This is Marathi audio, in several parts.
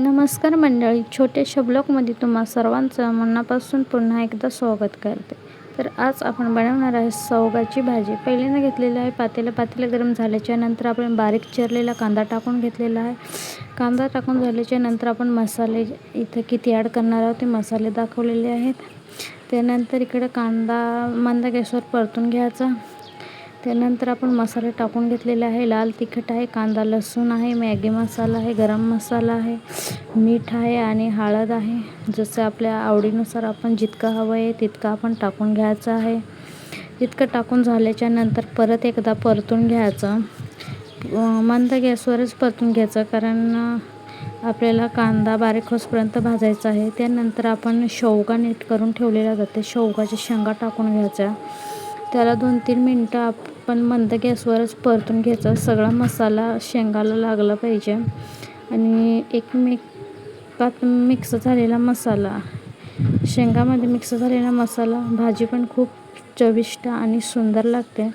नमस्कार मंडळी, छोट्याशा ब्लॉगमध्ये तुम्हा सर्वांचं मनापासून पुन्हा एकदा स्वागत करते. तर आज आपण बनवणार आहे शेवगाची भाजी. पहिल्यांदा घेतलेलं आहे पातेलं गरम झाल्याच्या नंतर आपण बारीक चिरलेला कांदा टाकून घेतलेला आहे. कांदा टाकून झाल्याच्या नंतर आपण मसाले इथं किती ॲड करणार आहोत ते मसाले दाखवलेले आहेत. त्यानंतर इकडे कांदा मंद गॅसवर परतून घ्यायचा. त्यानंतर आपण मसाले टाकून घेतलेले आहे. लाल तिखट आहे, कांदा लसूण आहे, मॅगी मसाला आहे, गरम मसाला आहे, मीठ आहे आणि हळद आहे. जसं आपल्या आवडीनुसार आपण जितकं हवं आहे तितकं आपण टाकून घ्यायचं आहे. तितकं टाकून झाल्याच्या नंतर परत एकदा परतून घ्यायचं. मंद गॅसवरच परतून घ्यायचं, कारण आपल्याला कांदा बारीक होईपर्यंत भाजायचा आहे. त्यानंतर आपण शेवगा नीट करून ठेवलेला जाते, शेवगाच्या शेंगा टाकून घ्यायच्या. त्याला 2-3 मिनटं आपण मंद गॅसवरच परतून घ्यायचा. सगळा मसाला शेंगाला लागला पाहिजे आणि एकमेकात मिक्स झालेला मसाला, शेंगामध्ये मिक्स झालेला मसाला भाजी पण खूप चविष्ट आणि सुंदर लागते.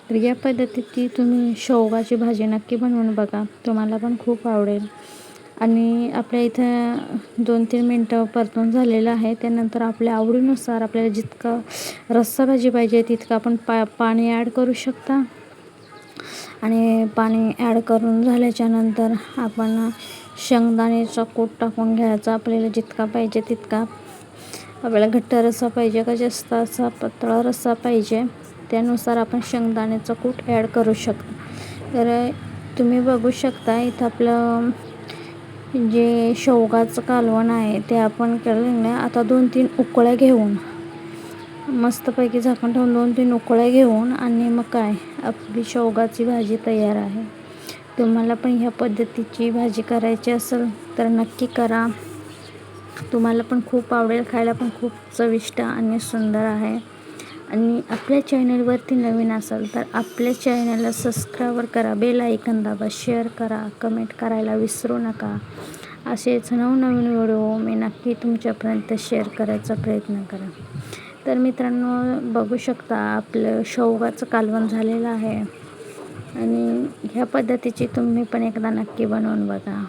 तर या पद्धतीची तुम्ही शेवगाची भाजी नक्की बनवून बघा, तुम्हाला पण खूप आवडेल. आणि आपल्या इथं 2-3 मिनटं परतून झालेलं आहे. त्यानंतर आपल्या आवडीनुसार आपल्याला जितकं रस्सा भाजी पाहिजे तितकं आपण पाणी ॲड करू शकता. आणि पाणी ॲड करून झाल्याच्या नंतर आपण शेंगदाण्याचा कूट टाकून घ्यायचा. आपल्याला जितका पाहिजे तितका, आपल्याला घट्ट रस्सा पाहिजे का जास्त असा पातळ रस्सा पाहिजे त्यानुसार आपण शेंगदाण्याचा कूट ॲड करू शकता. तर तुम्ही बघू शकता इथं आपलं जे शेवगाचं कालवण आहे ते आपण केलं ना. आता 2-3 उकळ्या घेऊन मस्तपैकी झाकण ठेवून 2-3 उकळ्या घेऊन आणि मग काय आपली शेवगाची भाजी तयार आहे. तुम्हाला पण ह्या पद्धतीची भाजी करायची असेल तर नक्की करा, तुम्हाला पण खूप आवडेल, खायला पण खूप चविष्ट आणि सुंदर आहे. आणि आपल्या चॅनलवरती नवीन असाल तर आपल्या चॅनलला सबस्क्राईब करा, बेल आयकॉन दाबा, शेअर करा, कमेंट करायला विसरू नका. असेच नवनवीन व्हिडिओ मी नक्की तुमच्यापर्यंत शेअर करायचा प्रयत्न करा. तर मित्रांनो, बघू शकता आपलं शेवगाचं कालवण झालेलं आहे आणि ह्या पद्धतीची तुम्ही पण एकदा नक्की बनवून बघा.